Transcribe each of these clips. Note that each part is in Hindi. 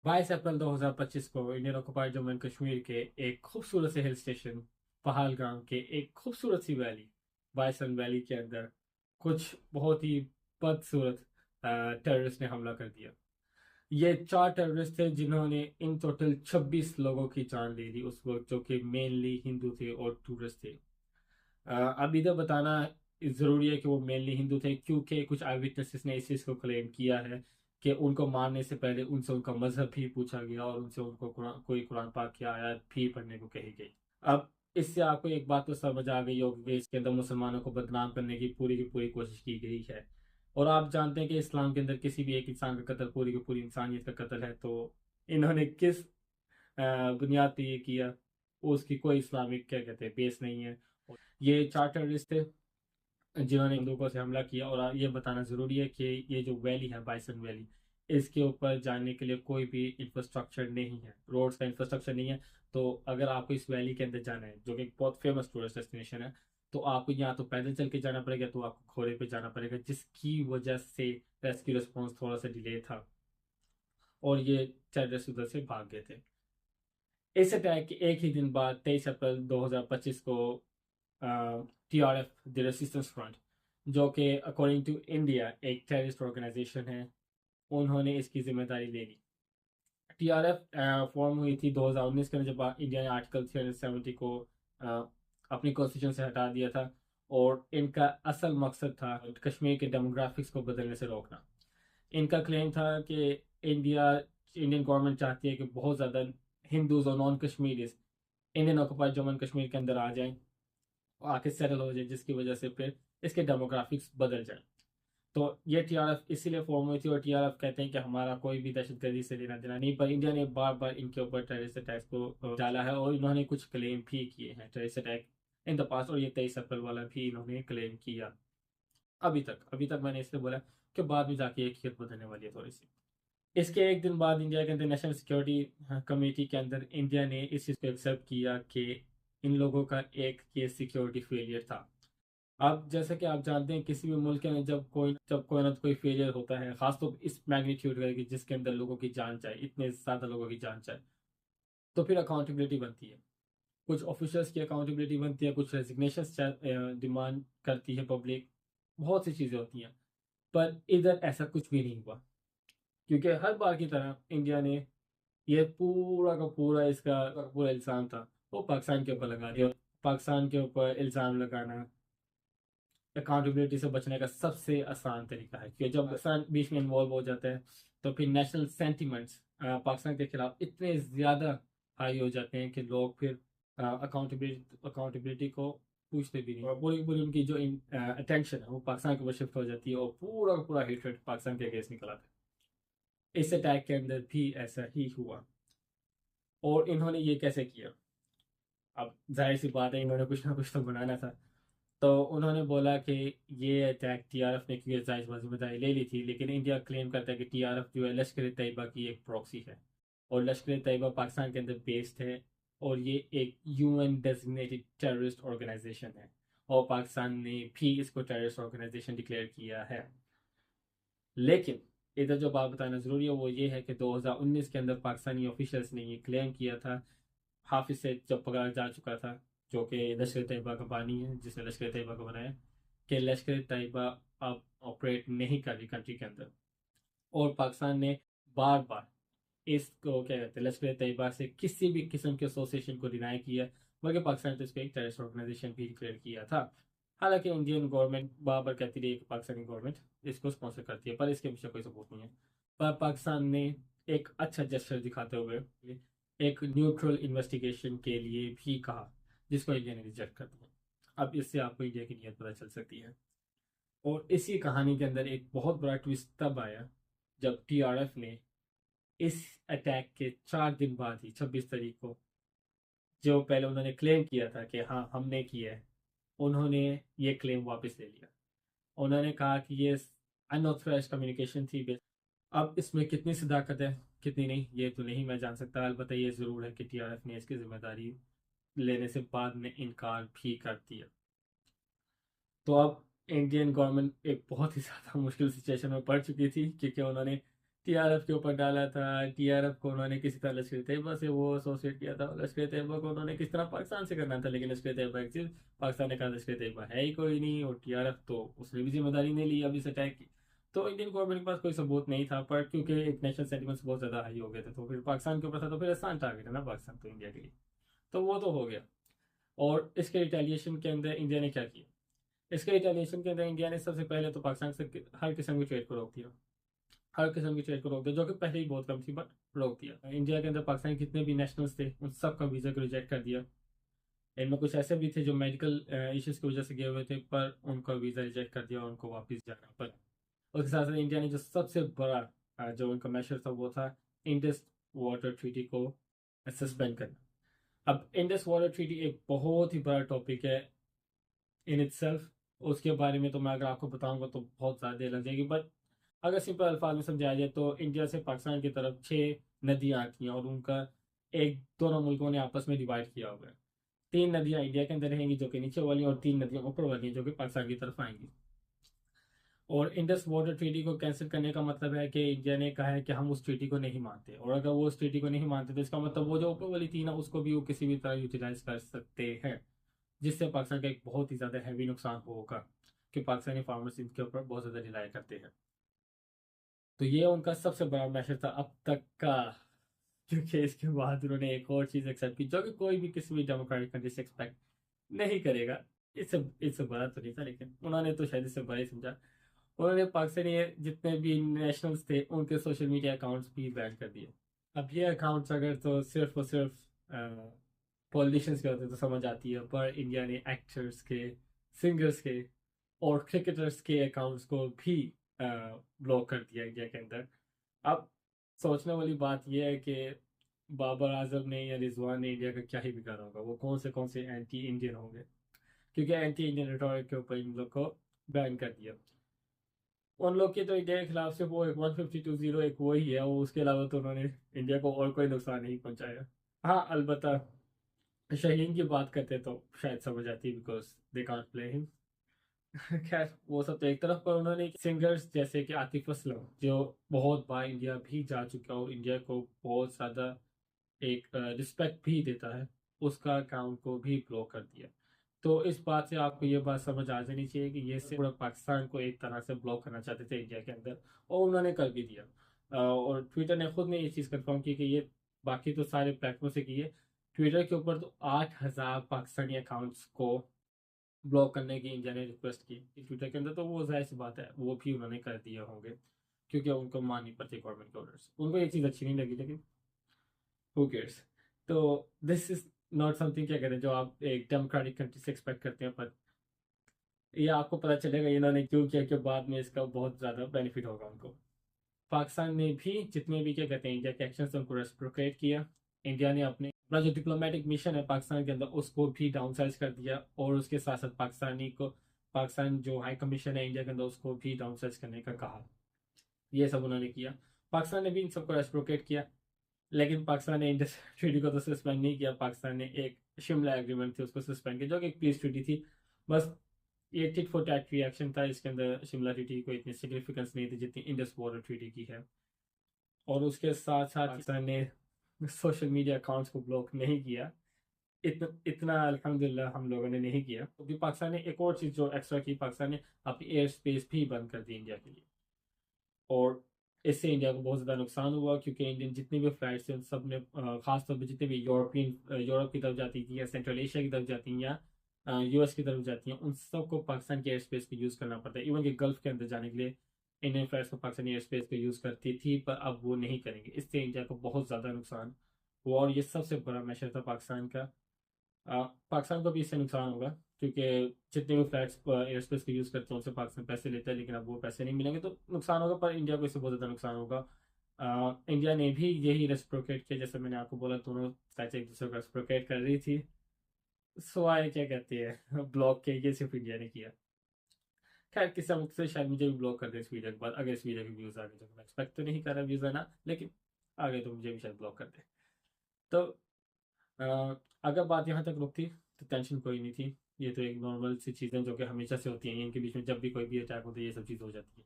22 अप्रैल 2025 को Indian occupied Jammu and Kashmir के एक खूबसूरत से हिल स्टेशन पहलगाम के एक खूबसूरत सी वैली बाइसन वैली के अंदर कुछ बहुत ही बदसूरत टेररिस्ट ने हमला कर दिया। ये 4 टेररिस्ट थे जिन्होंने इन टोटल 26 लोगों की जान ले ली उस वक्त, जो कि मेनली हिंदू थे और टूरिस्ट थे। अब इधर बताना जरूरी है कि वो मेनली हिंदू थे, क्योंकि कुछ आई विटनेसेस ने इस चीज को क्लेम किया है कि उनको मारने से पहले उनसे उनका मजहब भी पूछा गया और उनसे उनको कोई कुरान पाक की आयत भी पढ़ने को कही गई। अब इससे आपको एक बात तो समझ आ गई होगी कि इसके अंदर मुसलमानों को बदनाम करने की पूरी कोशिश की गई है। और आप जानते हैं कि इस्लाम के अंदर किसी भी एक इंसान का कत्ल पूरी की पूरी इंसानियत का कत्ल है। तो इन्होंने किस बुनियाद पे ये किया, उसकी कोई इस्लामिक क्या कहते हैं बेस नहीं है। ये 4 टेररिस्ट थे जिन्होंने बंदूकों से हमला किया। और ये बताना ज़रूरी है कि ये जो वैली है बाइसन वैली, इसके ऊपर जाने के लिए कोई भी इंफ्रास्ट्रक्चर नहीं है, रोड्स का इंफ्रास्ट्रक्चर नहीं है। तो अगर आपको इस वैली के अंदर जाना है, जो कि एक बहुत फेमस टूरिस्ट डेस्टिनेशन है, तो आपको या तो पैदल चल के जाना पड़ेगा, तो आपको घोड़े पे जाना पड़ेगा, जिसकी वजह से रेस्क्यू रिस्पॉन्स थोड़ा सा डिले था और ये टेररिस्ट उधर से भाग गए थे। इस अटैक के एक ही दिन बाद 23 अप्रैल 2025 को TRF द रेसिस्टेंस फ्रंट, जो कि अकॉर्डिंग टू इंडिया एक टेररिस्ट ऑर्गेनाइजेशन है, उन्होंने इसकी जिम्मेदारी ले ली। TRF फॉर्म हुई थी 2019 के अंदर, जब इंडिया ने आर्टिकल 370 को अ, अपनी कॉन्स्टिट्यूशन से हटा दिया था। और इनका असल मकसद था कश्मीर के डेमोग्राफिक्स को बदलने से रोकना। इनका क्लेम था कि इंडिया इंडियन गवर्नमेंट चाहती है कि बहुत ज़्यादा हिंदूज और non Kashmiris Indian occupied Jammu and Kashmir के अंदर आ जाएं, आके सेटल हो जाए, जिसकी वजह से फिर इसके डेमोग्राफिक्स बदल जाए। तो ये TRF इसीलिए फॉर्म हुई थी। और TRF कहते हैं कि हमारा कोई भी दहशतगर्दी से लेना देना नहीं, पर इंडिया ने बार बार इनके ऊपर टेररिस्ट अटैक्स को डाला है और इन्होंने कुछ क्लेम भी किए हैं terrorist attack in the past. और ये 23 अप्रैल वाला भी इन्होंने क्लेम किया। अभी तक मैंने इसलिए बोला कि बाद में जाके एक हियत बदलने वाली है थोड़ी सी। इसके एक दिन बाद इंडिया के अंदर नेशनल सिक्योरिटी कमेटी के अंदर इंडिया ने इस चीज़ को एक्सेप्ट किया कि इन लोगों का एक ये सिक्योरिटी फेलियर था। अब जैसे कि आप जानते हैं, किसी भी मुल्क के अंदर जब कोई ना कोई फेलियर होता है, खासतौर पर इस मैग्नीट्यूड का कि जिसके अंदर लोगों की जान जाए, इतने ज़्यादा लोगों की जान जाए, तो फिर अकाउंटेबिलिटी बनती है। कुछ ऑफिसर्स की अकाउंटेबिलिटी बनती है, कुछ रेजिग्नेशन डिमांड करती है पब्लिक, बहुत सी चीज़ें होती हैं। पर इधर ऐसा कुछ भी नहीं हुआ, क्योंकि हर बार की तरह इंडिया ने ये पूरा का पूरा इसका पूरा इल्ज़ाम था वो पाकिस्तान के ऊपर लगा दिया। पाकिस्तान के ऊपर इल्ज़ाम लगाना अकाउंटेबिलिटी से बचने का सबसे आसान तरीका है, क्योंकि जब पाकिस्तान बीच में इन्वॉल्व हो जाता है, तो फिर नेशनल सेंटिमेंट्स पाकिस्तान के खिलाफ इतने ज़्यादा हाई हो जाते हैं कि लोग फिर अकाउंटेबिलिटी को पूछते भी नहीं, और पूरी पूरी उनकी जो अटेंशन है वो पाकिस्तान के ऊपर शिफ्ट हो जाती है और पूरा का पूरा हेट्रेड पाकिस्तान के अगेंस्ट निकल आता है। इस अटैक के अंदर भी ऐसा ही हुआ। और इन्होंने ये कैसे किया? अब जाहिर सी बात है, इन्होंने कुछ ना कुछ तो बनाना था। तो उन्होंने बोला कि ये अटैक TRF ने, क्योंकि जायज़ जिम्मेदारी ले ली थी, लेकिन इंडिया क्लेम करता है कि TRF जो है लश्कर तैयबा की एक प्रॉक्सी है, और लश्कर तैयबा पाकिस्तान के अंदर बेस्ड है, और ये एक UN डेजिग्नेटेड टेररिस्ट ऑर्गेनाइजेशन है, और पाकिस्तान ने भी इसको टेररिस्ट ऑर्गेनाइजेशन डिक्लेयर किया है। लेकिन इधर जो बात बताना ज़रूरी है वो ये है कि 2019 के अंदर पाकिस्तानी ऑफिशियल्स ने ये क्लेम किया था, हाफिज से जब पकड़ा जा चुका था, जो कि लश्कर तैयबा का बानी है, जिसने लश्कर तैयबा को बनाया, कि लश्कर तैयबा अब ऑपरेट नहीं कर रही कंट्री के अंदर। और पाकिस्तान ने बार बार इसको क्या कहते हैं, लश्कर तैयबा से किसी भी किस्म के एसोसिएशन को डिनाई किया, बल्कि पाकिस्तान ने तो इसको एक टेररिस्ट ऑर्गेनाइजेशन भी डिक्लेयर किया था। हालांकि इंडियन गवर्नमेंट बार बार कहती रही कि पाकिस्तानी गवर्नमेंट इसको स्पॉन्सर करती है, पर इसके पीछे कोई सबूत नहीं है। पर पाकिस्तान ने एक अच्छा जेस्चर दिखाते हुए एक न्यूट्रल इन्वेस्टिगेशन के लिए भी कहा, जिसको इंडिया ने रिजेक्ट कर दिया। अब इससे आपको इंडिया की नीयत पता चल सकती है। और इसी कहानी के अंदर एक बहुत बड़ा ट्विस्ट तब आया जब TRF ने इस अटैक के 4 दिन बाद ही 26 तारीख को, जो पहले उन्होंने क्लेम किया था कि हाँ हमने किया है, उन्होंने ये क्लेम वापस ले लिया। उन्होंने कहा कि ये अनऑथराइज्ड कम्युनिकेशन थी। अब इसमें कितनी सदाकत है कितनी नहीं, ये तो नहीं मैं जान सकता। अलबत्ता ये ज़रूर है कि TRF ने इसकी जिम्मेदारी लेने से बाद में इनकार भी कर दिया। तो अब इंडियन गवर्नमेंट एक बहुत ही ज़्यादा मुश्किल सिचुएशन में पड़ चुकी थी, क्योंकि उन्होंने टीआरएफ के ऊपर डाला था। टीआरएफ को उन्होंने किसी तरह लश्कर तैयबा से वो एसोसिएट किया था, लश्कर तैयबा को उन्होंने किस तरह पाकिस्तान से करना था, लेकिन लश्कर तैयबा एक चीज, पाकिस्तान ने कहा लश्कर तैयबा है ही कोई नहीं, और टीआरएफ तो उसने भी जिम्मेदारी नहीं ली अब इस अटैक की। तो इंडियन गवर्नमेंट के पास कोई सबूत नहीं था, पर क्योंकि एक नेशनल सेंटिमेंट्स बहुत ज्यादा हाई हो गए थे, तो फिर पाकिस्तान के ऊपर था, तो फिर आसान टारगेट है ना पाकिस्तान तो इंडिया के लिए। तो वो तो हो गया। और इसके रिटेलिएशन के अंदर इंडिया ने क्या किया? इसके रिटेलिएशन के अंदर इंडिया ने सबसे पहले तो पाकिस्तान से हर किस्म की ट्रेड को रोक दिया। हर किस्म की ट्रेड को रोक दिया, जो कि पहले ही बहुत कम थी, बट रोक दिया। इंडिया के अंदर पाकिस्तान के जितने भी नेशनल्स थे उन सब का वीज़ा को रिजेक्ट कर दिया। इनमें कुछ ऐसे भी थे जो मेडिकल इश्यूज की वजह से गए हुए थे, पर उनका वीज़ा रिजेक्ट कर दिया और उनको वापस जाना पड़ा। उसके साथ साथ इंडिया ने जो सबसे बड़ा जो उनका मेशर था वो था इंडस वाटर ट्रीटी को सस्पेंड करना। अब इंडस वाटर ट्रीटी एक बहुत ही बड़ा टॉपिक है इन इटसेल्फ। उसके बारे में तो मैं अगर आपको बताऊंगा तो बहुत ज़्यादा देर लग जाएगी, बट अगर सिंपल अल्फाज में समझाया जाए तो इंडिया से पाकिस्तान की तरफ 6 नदियां आती हैं, और उनका एक दोनों मुल्कों ने आपस में डिवाइड किया हुआ है। 3 नदियां इंडिया के अंदर रहेंगी जो कि नीचे वाली, और 3 नदियां ऊपर वाली हैं जो कि पाकिस्तान की तरफ आएंगी। और इंडस वाटर ट्रीटी को कैंसिल करने का मतलब है कि इंडिया ने कहा है कि हम उस ट्रीटी को नहीं मानते, और अगर वो उस ट्रीटी को नहीं मानते तो इसका मतलब वो जो ऊपर वाली 3 है उसको भी वो किसी भी तरह यूटिलाइज कर सकते हैं, जिससे पाकिस्तान का एक बहुत ही ज़्यादा हैवी नुकसान होगा, कि पाकिस्तानी फार्मर्स इनके ऊपर बहुत ज़्यादा रिलाई करते हैं। तो ये उनका सबसे बड़ा मैसेज था अब तक का। क्योंकि इसके बाद उन्होंने एक और चीज़ एक्सेप्ट की जो कि कोई भी किसी भी डेमोक्रेटिक कंट्री से एक्सपेक्ट नहीं करेगा। इससे इससे बड़ा तो नहीं था, लेकिन उन्होंने तो शायद इससे बड़ा ही समझा। उन्होंने पाकिस्तानी जितने भी नेशनल्स थे उनके सोशल मीडिया अकाउंट्स भी बैन कर दिए। अब ये अकाउंट्स अगर तो सिर्फ और सिर्फ पॉलिटिशियंस के होते तो समझ आती है, पर इंडिया ने एक्टर्स के, सिंगर्स के और क्रिकेटर्स के अकाउंट्स को भी ब्लॉक कर दिया इंडिया के अंदर। अब सोचने वाली बात यह है कि बाबर आजम ने या रिजवान ने इंडिया का क्या ही बिगाड़ा होगा, वो कौन से एंटी इंडियन होंगे, क्योंकि एंटी इंडियन रिटोरिक के ऊपर इन लोग को बैन कर दिया। उन लोग की तो इंडिया के खिलाफ से वो एक 152-0 एक वो ही है, वो उसके अलावा तो उन्होंने इंडिया को और कोई नुकसान नहीं पहुंचाया। हाँ, अलबत्ता शहीन की बात करते तो शायद समझ आती है, because they can't play him. खैर वो सब तो एक तरफ, पर उन्होंने सिंगर्स जैसे कि आतिफ असलम जो बहुत बार इंडिया भी जा चुका और इंडिया को बहुत ज़्यादा एक रिस्पेक्ट भी देता है, उसका अकाउंट को भी ब्लॉक कर दिया। तो इस बात से आपको ये बात समझ आ जानी चाहिए कि ये सिर्फ पूरा पाकिस्तान को एक तरह से ब्लॉक करना चाहते थे इंडिया के अंदर, और उन्होंने कर भी दिया। और ट्विटर ने खुद ने ये चीज़ कंफर्म की कि ये बाकी तो सारे प्लेटफॉर्म से की है, ट्विटर के ऊपर तो 8,000 पाकिस्तानी अकाउंट्स को ब्लॉक करने की इंडिया ने रिक्वेस्ट की ट्विटर के अंदर, तो वो जाहिर सी बात है वो भी उन्होंने कर दिए होंगे, क्योंकि उनको माननी पड़ती गवर्नमेंट के ऑर्डर्स। उनको ये चीज़ अच्छी नहीं लगी, लेकिन हु केयर्स। तो दिस इज नॉट समथिंग क्या कहते हैं जो आप एक डेमोक्रेटिक कंट्री से एक्सपेक्ट करते हैं, पर ये आपको पता चलेगा इन्होंने क्यों किया, कि बाद में इसका बहुत ज़्यादा बेनिफिट होगा उनको। पाकिस्तान ने भी जितने भी क्या कहते हैं इंडिया के एक्शन उनको रेस्प्रोकेट किया। इंडिया ने अपना जो डिप्लोमेटिक मिशन है पाकिस्तान के अंदर उसको भी डाउन साइज कर दिया, और उसके साथ साथ पाकिस्तान जो हाई कमीशन है इंडिया के अंदर उसको भी डाउन साइज करने का कहा। ये सब उन्होंने किया। पाकिस्तान ने भी इन सबको रेस्प्रोकेट किया, लेकिन पाकिस्तान ने इंडस ट्रीटी को तो सस्पेंड नहीं किया। पाकिस्तान ने एक शिमला एग्रीमेंट थी उसको सस्पेंड किया, जो कि एक पीस ट्रीटी थी। बस ये टिट फॉर टैट रिएक्शन था, इसके अंदर शिमला ट्रीटी को इतनी सिग्निफिकेंस नहीं थी जितनी इंडस वाटर ट्रीटी की है। और उसके साथ साथ पाकिस्तान ने सोशल मीडिया अकाउंट्स को ब्लॉक नहीं किया। इतना अल्हम्दुलिल्लाह हम लोगों ने नहीं किया, क्योंकि पाकिस्तान ने एक और चीज़ जो एक्स्ट्रा की, पाकिस्तान ने अपनी एयर स्पेस भी बंद कर दी इंडिया के लिए। और इससे इंडिया को बहुत ज़्यादा नुकसान हुआ, क्योंकि इंडियन जितनी भी फ्लाइट्स हैं सब ने खासतौर पर जितने भी यूरोप की तरफ जाती थी, या सेंट्रल एशिया की तरफ जाती हैं, या यूएस की तरफ जाती हैं, उन सबको पाकिस्तान के एयर स्पेस को यूज़ करना पड़ता है। इवन कि गल्फ के अंदर जाने के लिए इंडियन फ्लाइट्स को पाकिस्तानी एयर स्पेस को यूज़ करती थी, पर अब वो नहीं करेंगे। इससे इंडिया को बहुत ज़्यादा नुकसान हुआ, और ये सबसे बड़ा मैशर था पाकिस्तान का। पाकिस्तान को भी इससे नुकसान होगा, क्योंकि जितने भी फ्लैट्स एयर स्पेस को यूज़ करते हैं उनसे पाकिस्तान पैसे लेता है, लेकिन अब वो पैसे नहीं मिलेंगे तो नुकसान होगा, पर इंडिया को इससे बहुत ज़्यादा नुकसान होगा। इंडिया ने भी यही रेसिप्रोकेट किया, जैसे मैंने आपको बोला दोनों साइड एक दूसरे को रेसिप्रोकेट कर रही थी। सो आए क्या कहते हैं ब्लॉक के, ये सिर्फ इंडिया ने किया। खैर किसी वक्त से शायद मुझे भी ब्लॉक कर दे इस वीडियो के बाद, अगर इस वीडियो के व्यूज़ आ गए, तो मैं एक्सपेक्ट तो नहीं कर रहा व्यूज़ आना, लेकिन आ गए तो मुझे भी शायद ब्लॉक कर दे। तो अगर बात यहाँ तक रुकती तो टेंशन कोई नहीं थी। ये तो एक नॉर्मल सी चीज़ें जो कि हमेशा से होती हैं, इनके बीच में जब भी कोई भी अटैक होता है ये सब चीज़ हो जाती है।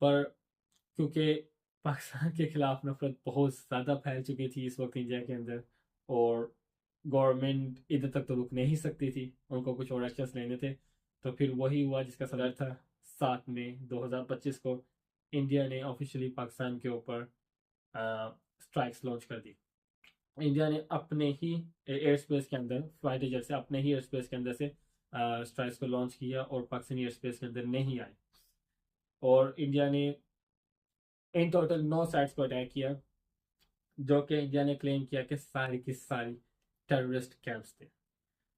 पर क्योंकि पाकिस्तान के खिलाफ नफरत बहुत ज़्यादा फैल चुकी थी इस वक्त इंडिया के अंदर, और गवर्नमेंट इधर तक तो रुक नहीं सकती थी, उनको कुछ और एक्शंस लेने थे। तो फिर वही हुआ जिसका सदर था 7 मई 2025 को इंडिया ने ऑफिशियली पाकिस्तान के ऊपर स्ट्राइक्स लॉन्च कर दी। इंडिया ने अपने ही एयर स्पेस के अंदर फाइटर जेट से अपने ही एयर स्पेस के अंदर से स्ट्राइक्स को लॉन्च किया और पाकिस्तानी एयर स्पेस के अंदर नहीं आए। और इंडिया ने इन टोटल 9 साइट्स को अटैक किया, जो कि इंडिया ने क्लेम किया कि सारी की सारी टेररिस्ट कैंप्स थे।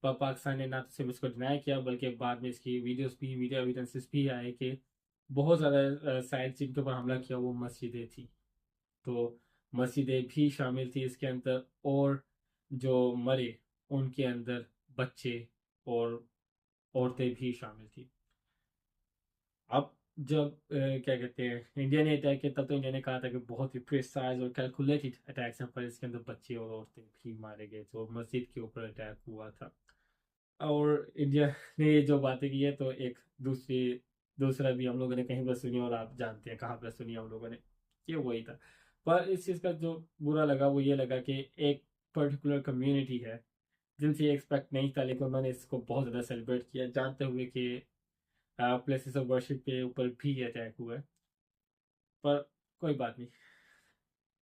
पर पाकिस्तान ने ना तो सिर्फ इसको डिनाई किया, बल्कि बाद में इसकी वीडियोस भी, मीडिया एविडेंसेस भी आए कि बहुत ज़्यादा साइट्स जिनके ऊपर हमला किया वो मस्जिदें थी। तो मस्जिदें भी शामिल थी इसके अंदर, और जो मरे उनके अंदर बच्चे और औरतें भी शामिल थी। अब जब क्या कहते हैं इंडिया ने अटैक किया, तब तो इंडिया ने कहा था कि बहुत ही प्रिसाइज और कैलकुलेटेड अटैक्स हैं, पर इसके अंदर बच्चे और औरतें भी मारे गए, जो मस्जिद के ऊपर अटैक हुआ था। और इंडिया ने ये जो बातें की है, तो एक दूसरा भी हम लोगों ने कहीं पर सुनी, और आप जानते हैं कहाँ पर सुनी हम लोगों ने, ये वही था। पर इस चीज़ का जो बुरा लगा वो ये लगा कि एक पर्टिकुलर कम्युनिटी है जिनसे ये एक्सपेक्ट नहीं था, लेकिन उन्होंने इसको बहुत ज़्यादा सेलिब्रेट किया, जानते हुए कि प्लेसेस ऑफ वर्शिप के ऊपर भी अटैक हुआ है। पर कोई बात नहीं,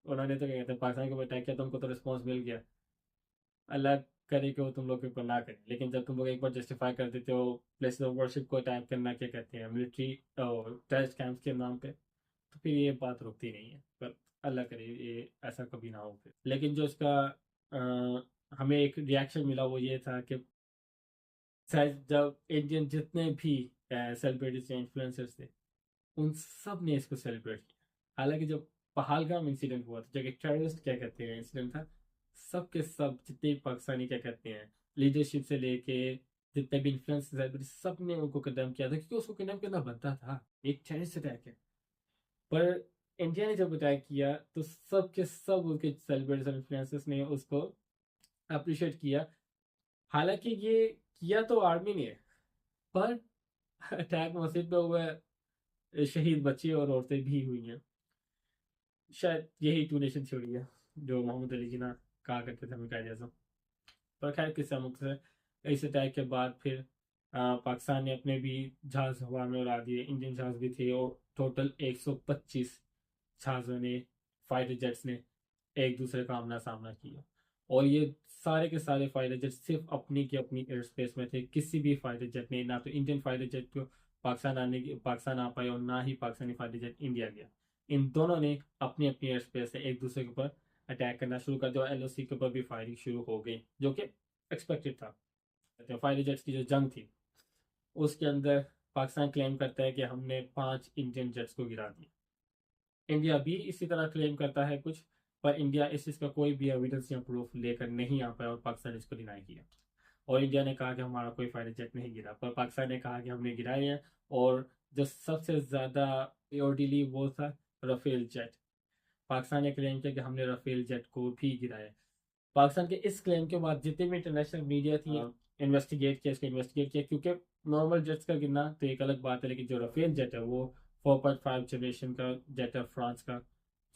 उन्होंने तो क्या कहते हैं पाकिस्तान के ऊपर अटैक किया, तो उनको तो रिस्पॉन्स मिल गया। अल्लाह करे कि वो तुम लोग के ऊपर ना करें, लेकिन जब तुम लोग एक बार जस्टिफाई कर देते हो प्लेसेस ऑफ वर्शिप को अटैक करना, क्या कहते हैं, मिलिट्री टेररिस्ट कैंप्स के नाम पे, तो फिर ये बात रुकती नहीं है। पर अल्लाह करे ये ऐसा कभी ना हो फिर। लेकिन जो इसका हमें एक रिएक्शन मिला वो ये था कि शायद जब इंडियन जितने भी सेलिब्रिटीज या इन्फ्लुएंसर्स थे, उन सब ने इसको सेलिब्रेट किया। हालांकि जब पहलगाम इंसिडेंट हुआ था, जो कि टेररिस्ट क्या कहते हैं इंसिडेंट था, सब के सब जितने भी पाकिस्तानी क्या कहते हैं लीडरशिप से लेके जितने भी इन्फ्लुएंस सेलिब्रिटी, सब ने उनको कंडेम किया था, क्योंकि उसको कंडेम करना बनता था, एक टेररिस्ट अटैक है। पर इंडिया ने जब अटैक किया तो सब के सब उनके सेलिब्रिटीज और इन्फ्लुएंसर्स ने उसको अप्रिशिएट किया। हालांकि ये किया तो आर्मी ने है, पर अटैक मस्जिद पे हुआ है, शहीद बच्चे और औरतें भी हुई हैं। शायद यही टू नेशन थ्योरी है जो मोहम्मद अली जिन्ना कहा करते थे अमेरिका जैसा। पर खैर किस्सा मुक्त है। इस अटैक के बाद फिर पाकिस्तान ने अपने भी जहाज हवा में उड़ा दिए, इंडियन जहाज भी थे, और टोटल 125 जहाज़ों ने, फाइटर जेट्स ने एक दूसरे का आमना सामना किया। और ये सारे के सारे फाइटर जेट सिर्फ अपनी की अपनी एयर स्पेस में थे। किसी भी फाइटर जेट ने, ना तो इंडियन फाइटर जेट को पाकिस्तान आ पाए, और ना ही पाकिस्तानी फाइटर जेट इंडिया गया। इन दोनों ने अपनी अपनी एयर स्पेस से एक दूसरे के ऊपर अटैक करना शुरू कर दिया, और एलओसी के ऊपर भी फायरिंग शुरू हो गई, जो कि एक्सपेक्टेड था। फाइटर जेट्स की जो जंग थी उसके अंदर पाकिस्तान क्लेम करता है कि हमने 5 इंडियन जेट्स को गिरा दिया। इंडिया भी इसी तरह क्लेम करता है कुछ, पर इंडिया इस चीज़ का कोई भी एविडेंस या प्रूफ लेकर नहीं आ पाया, और पाकिस्तान इसको डिनाई किया। और इंडिया ने कहा कि हमारा कोई फाइटर जेट नहीं गिरा, पर पाकिस्तान ने कहा कि हमने गिराए हैं। और जो सबसे ज़्यादा प्रायोरिटीली वो था राफेल जेट। पाकिस्तान ने क्लेम किया कि हमने राफेल जेट को भी गिराया। पाकिस्तान के इस क्लेम के बाद जितने भी इंटरनेशनल मीडिया थी इन्वेस्टिगेट किया, क्योंकि नॉर्मल जेट्स का गिरना तो एक अलग बात है, लेकिन जो राफेल जेट है वो 4.5 जनरेशन का जेट है फ्रांस का,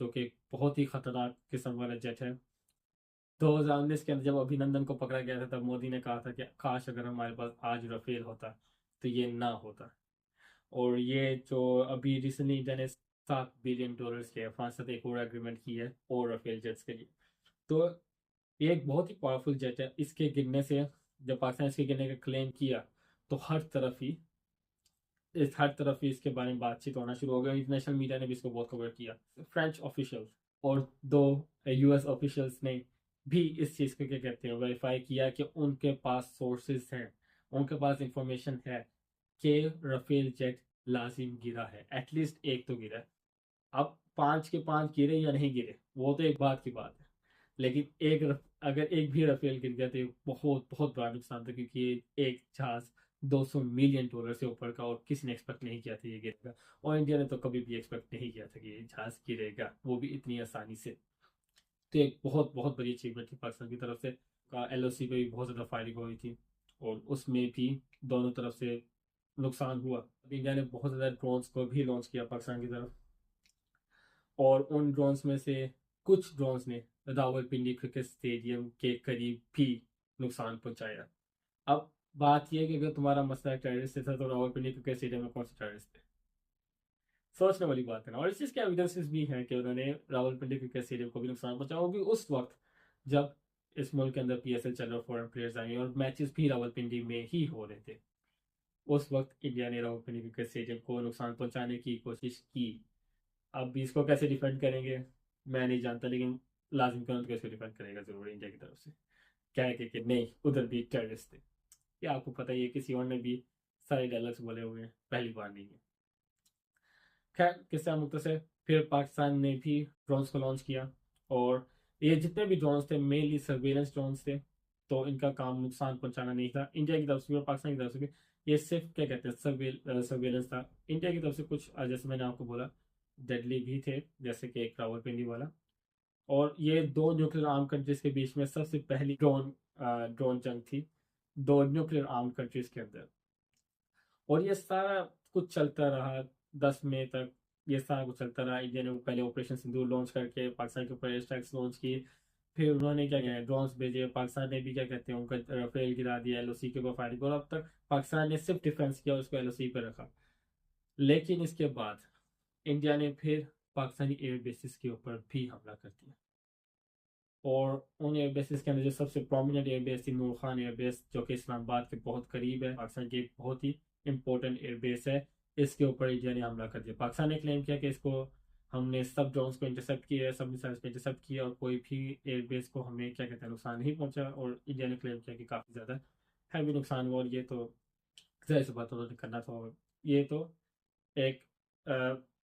जो कि बहुत ही खतरनाक किस्म वाला जेट है। 2019 के अंदर जब अभिनंदन को पकड़ा गया था, तब मोदी ने कहा था कि काश अगर हमारे पास आज राफेल होता तो ये ना होता। और ये जो अभी रिसेंटली इंडिया ने $7 बिलियन के फ्रांस से एक और एग्रीमेंट की है और राफेल जेट्स के लिए। तो ये एक बहुत ही पावरफुल जेट है। इसके गिरने से, जब पाकिस्तान इसके गिरने का क्लेम किया, तो हर तरफ ही इसके बारे में बातचीत होना शुरू हो गई। इंटरनेशनल मीडिया ने भी इसको बहुत कवर किया। फ्रेंच ऑफिशियल्स और 2 यूएस ऑफिशियल्स ने भी इस चीज़ को क्या कहते हैं वेरीफाई किया कि उनके पास सोर्सेज हैं, उनके पास इंफॉर्मेशन है कि राफेल जेट लाजिम गिरा है, एटलीस्ट एक तो गिरा है। अब 5 के 5 गिरे या नहीं गिरे वो तो एक बात की बात है, लेकिन अगर एक भी राफेल गिर गया तो ये बहुत बहुत बड़ा नुकसान था, क्योंकि ये एक जहाज $200 मिलियन से ऊपर का, और किसी ने एक्सपेक्ट नहीं किया था ये गिरेगा। और इंडिया ने तो कभी भी एक्सपेक्ट नहीं किया था कि ये जहाज गिरेगा, वो भी इतनी आसानी से। तो एक बहुत बहुत बड़ी अचीवमेंट थी पाकिस्तान की तरफ से। का एलओसी पे भी बहुत ज़्यादा फायरिंग हुई थी, और उसमें भी दोनों तरफ से नुकसान हुआ। अभी इंडिया ने बहुत ज़्यादा ड्रोन्स को भी लॉन्च किया पाकिस्तान की तरफ। और उन ड्रोन्स में से कुछ ड्रोन्स ने रावलपिंडी क्रिकेट स्टेडियम के करीब भी नुकसान पहुंचाया। अब बात यह है कि अगर तुम्हारा मसला टेररिस्ट से था तो रावलपिंडी क्रिकेट स्टेडियम में कौन से टेररिस्ट थे? सोचने वाली बात है ना। और इस चीज़ के एविडेंसेस भी हैं कि उन्होंने रावलपिंडी क्रिकेट स्टेडियम को भी नुकसान पहुंचाया, वो भी उस वक्त जब इस मुल्क के अंदर पीएसएल चल रहा, फॉरेन प्लेयर्स आए और मैचेस भी रावलपिंडी में ही हो रहे थे। उस वक्त इंडिया ने रावलपिंडी क्रिकेट स्टेडियम को नुकसान पहुंचाने की कोशिश की। अब भी इसको कैसे डिफेंड करेंगे मैं नहीं जानता, लेकिन लाजिम कौन तो इसको डिफेंड करेगा जरूर इंडिया की तरफ से। क्या है कि नहीं, उधर भी टेररिस्ट थे। ये आपको पता ही है, किसी और ने भी सारे डायलॉग्स बोले हुए हैं, पहली बार नहीं है। खैर, किस्सा मुख्तसर, फिर पाकिस्तान ने भी ड्रोन्स को लॉन्च किया। और ये जितने भी ड्रोन्स थे मेनली सर्वेलेंस ड्रोन्स थे, तो इनका काम नुकसान पहुंचाना नहीं था इंडिया की तरफ से भी और पाकिस्तान की तरफ से भी। ये सिर्फ क्या कहते हैं सर्वेलेंस था। इंडिया की तरफ से कुछ जैसे मैंने आपको बोला डेडली भी थे, जैसे कि एक रावलपिंडी वाला। और ये दो न्यूक्लियर आर्म कंट्रीज के बीच में सबसे पहली ड्रोन जंग थी, दो न्यूक्लियर आर्म कंट्रीज के अंदर। और ये सारा कुछ चलता रहा 10 मई तक। ये सारा कुछ चलता रहा। इंडिया ने पहले ऑपरेशन सिंदूर लॉन्च करके पाकिस्तान के ऊपर एयर स्ट्राइक्स लॉन्च की। फिर उन्होंने क्या किया, ड्रोन्स भेजे। पाकिस्तान ने भी क्या कहते हैं उनका राफेल गिरा दिया, एलओसी के ऊपर फायरिंग। और अब तक पाकिस्तान ने सिर्फ डिफेंस किया और उसको एलओसी पर रखा। लेकिन इसके बाद इंडिया ने फिर पाकिस्तानी एयर बेसिस के ऊपर भी हमला कर दिया। और उन एयर बेसिस के अंदर जो सबसे प्रोमिनेंट एयर बेस थी नूर खान एयर बेस, जो कि इस्लामाबाद के बहुत करीब है, पाकिस्तान की एक बहुत ही इंपॉर्टेंट एयर बेस है। इसके ऊपर इंडिया ने हमला कर दिया। पाकिस्तान ने क्लेम किया कि इसको हमने सब ड्रोन्स को इंटरसेप्ट किया है, सब मिसाइल्स को इंटरसेप्ट किया और कोई भी एयर बेस को हमें क्या कहते हैं नुकसान नहीं पहुंचा। और इंडिया ने क्लेम किया कि काफ़ी ज़्यादा हैवी नुकसान हुआ। और ये तो जाहिर सी बात उन्होंने करना था। और ये तो एक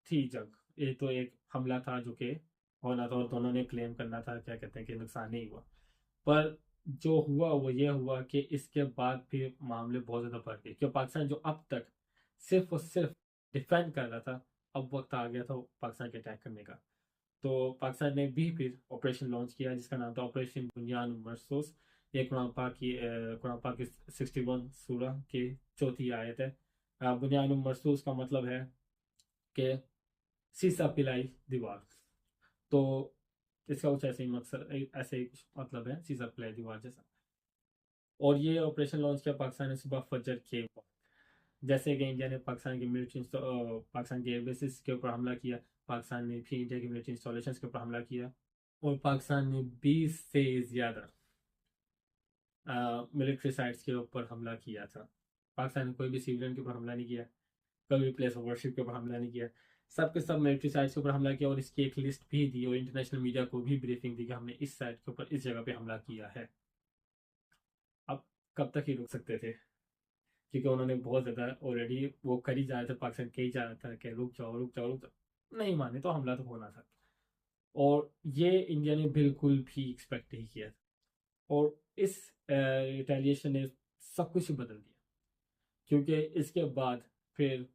थी जंग, ये तो एक हमला था जो कि होना था और दोनों ने क्लेम करना था, क्या कहते हैं कि नुकसान नहीं हुआ। पर जो हुआ वो ये हुआ कि इसके बाद फिर मामले बहुत ज़्यादा बढ़ गए, क्योंकि पाकिस्तान जो अब तक सिर्फ और सिर्फ डिफेंड कर रहा था, अब वक्त आ गया था पाकिस्तान के अटैक करने का। तो पाकिस्तान ने भी फिर ऑपरेशन लॉन्च किया जिसका नाम था ऑपरेशन बुनियान मरसूस। ये कुरान पाक की 61 सूरह की चौथी आयत है। बुनियान मरसूस का मतलब है कि सीसा पिलाई दीवार। तो इसका कुछ ऐसे ही मकसद, ऐसे ही कुछ मतलब है, सीसा पिलाई दीवार जैसा। और ये ऑपरेशन लॉन्च किया पाकिस्तान ने सुबह फजर के वक्त। जैसे कि इंडिया ने पाकिस्तान की मिलिट्री पाकिस्तान के एयरबेसिस के ऊपर हमला किया, पाकिस्तान ने भी इंडिया की मिलिट्री इंस्टॉलेशन के ऊपर हमला किया। और पाकिस्तान ने 20 से ज़्यादा मिलिट्री साइट्स के ऊपर हमला किया था। पाकिस्तान ने कोई भी सिविलियन के ऊपर हमला नहीं किया, कभी प्लेस ऑफ वर्शिप के ऊपर हमला नहीं किया। सब के सब मिलिट्री साइट्स के ऊपर हमला किया और इसकी एक लिस्ट भी दी और इंटरनेशनल मीडिया को भी ब्रीफिंग दी कि हमने इस साइट के ऊपर इस जगह पे हमला किया है। अब कब तक ही रुक सकते थे, क्योंकि उन्होंने बहुत ज़्यादा ऑलरेडी वो कर ही जा रहे थे, पाकिस्तान कह ही जा रहा था कि रुक जाओ रुक जाओ रुक जाओ। नहीं माने तो हमला तो होना था। और ये इंडिया ने बिल्कुल भी एक्सपेक्ट नहीं किया था। और इस रिटेलिएशन ने सब कुछ ही बदल दिया, क्योंकि इसके बाद फिर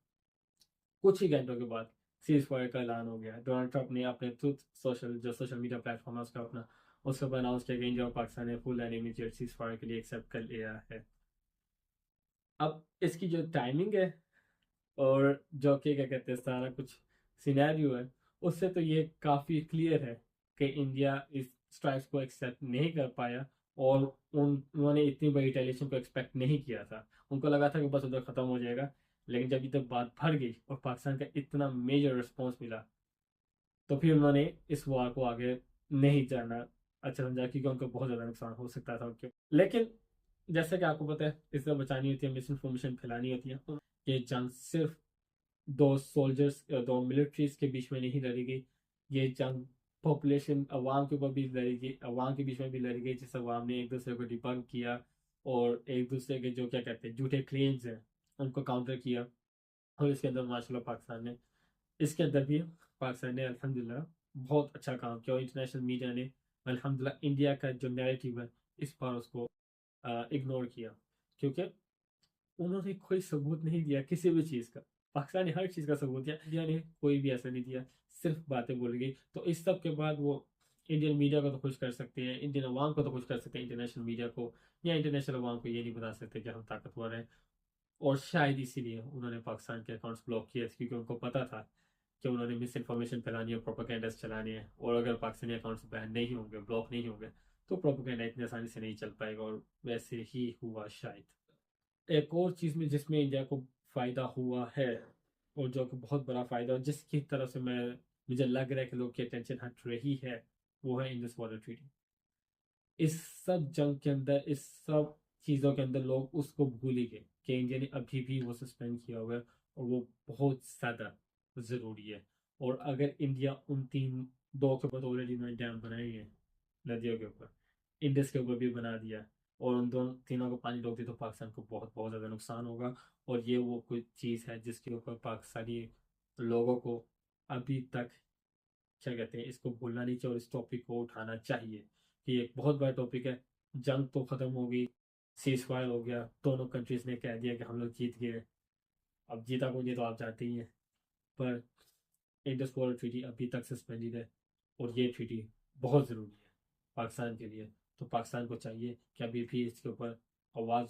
कुछ ही घंटों के बाद सीज फायर का ऐलान हो गया। डोनाल्ड ट्रंप ने अपने ट्रुथ सोशल जो सोशल मीडिया प्लेटफॉर्म है उसके ऊपर अनाउंस किया कि इंडिया और पाकिस्तान ने full and immediate cease fire के लिए एक्सेप्ट कर लिया है। अब इसकी जो टाइमिंग है और जो कि क्या कहते हैं सारा कुछ सिनेरियो है, उससे तो ये काफ़ी क्लियर है कि इंडिया इस स्ट्राइक्स को एक्सेप्ट नहीं कर पाया। और उन्होंने इतनी बड़ी रिटेलिएशन को एक्सपेक्ट नहीं किया था। उनको लगा था कि बस उधर ख़त्म हो जाएगा। लेकिन जब इधर बात भर गई और पाकिस्तान का इतना मेजर रिस्पॉन्स मिला, तो फिर उन्होंने इस वार को आगे नहीं जाना अच्छा समझा, क्योंकि उनको बहुत ज़्यादा नुकसान हो सकता था उनके। लेकिन जैसा कि आपको पता है, इससे बचानी होती है, मिस इन्फॉर्मेशन फैलानी होती है। ये जंग सिर्फ दो सोल्जर्स, दो मिलिट्रीज के बीच में नहीं लड़ी गई। ये जंग पॉपुलेशन अवाम के ऊपर भी लड़ी गई, अवाम के बीच में भी लड़ी गई, जिस अवाम ने एक दूसरे को डिबंक किया और एक दूसरे के जो क्या कहते हैं झूठे क्लेम्स हैं उनको काउंटर किया। और इसके अंदर माशाल्लाह पाकिस्तान ने इसके अंदर भी पाकिस्तान ने अल्हम्दुलिल्लाह बहुत अच्छा काम किया। और इंटरनेशनल मीडिया ने अल्हम्दुलिल्लाह इंडिया का जो नैरेटिव है इस बार उसको इग्नोर किया, क्योंकि उन्होंने कोई सबूत नहीं दिया किसी भी चीज़ का। पाकिस्तान ने हर चीज़ का सबूत दिया, इंडिया ने कोई भी ऐसा नहीं दिया, सिर्फ बातें बोल गई। तो इस सब के बाद वो इंडियन मीडिया को तो खुश कर सकते हैं, इंडियन अवाम को तो खुश कर सकते हैं, इंटरनेशनल मीडिया को या इंटरनेशनल अवाम को ये नहीं बता सकते कि हम ताकतवर हैं। और शायद इसीलिए उन्होंने पाकिस्तान के अकाउंट्स ब्लॉक किए, क्योंकि उनको पता था कि उन्होंने मिस इन्फॉर्मेशन फैलानी है, प्रोपेगेंडास चलाने हैं, और अगर पाकिस्तानी अकाउंट्स बैन नहीं होंगे, ब्लॉक नहीं होंगे, तो प्रोपेगेंडा इतनी आसानी से नहीं चल पाएगा, और वैसे ही हुआ शायद। एक और चीज़ में जिसमें इंडिया को फ़ायदा हुआ है, और जो कि बहुत बड़ा फ़ायदा, और जिसकी तरफ से मुझे लग रहा है कि लोग की अटेंशन हट रही है, वो है इंडस वाटर ट्रीटी। इस सब जंग के अंदर, इस सब चीज़ों के अंदर लोग उसको भूल ही गए कि इंडिया ने अभी भी वो सस्पेंड किया हुआ है, और वो बहुत ज़्यादा ज़रूरी है। और अगर इंडिया उन तीन, दो के ऊपर ऑलरेडी उन्होंने डैम बनाए हैं, नदियों के ऊपर, इंडस के ऊपर भी बना दिया, और उन दोनों तीनों को पानी रोक दिया, तो पाकिस्तान को बहुत बहुत ज़्यादा नुकसान होगा। और ये वो कोई चीज़ है जिसके ऊपर पाकिस्तानी लोगों को अभी तक, क्या कहते हैं, इसको भूलना नहीं चाहिए, और इस टॉपिक को उठाना चाहिए कि एक बहुत बड़ा टॉपिक है। जंग तो खत्म हो गई, सीज फायर हो गया, दोनों कंट्रीज ने कह दिया कि हम लोग जीत गए। अब जीता कौन, ये तो आप जानते ही हैं। पर इंडस वाटर ट्रीटी अभी तक सस्पेंडेड है, और ये ट्रीटी बहुत ज़रूरी है पाकिस्तान के लिए। तो पाकिस्तान को चाहिए कि अभी भी इसके ऊपर आवाज़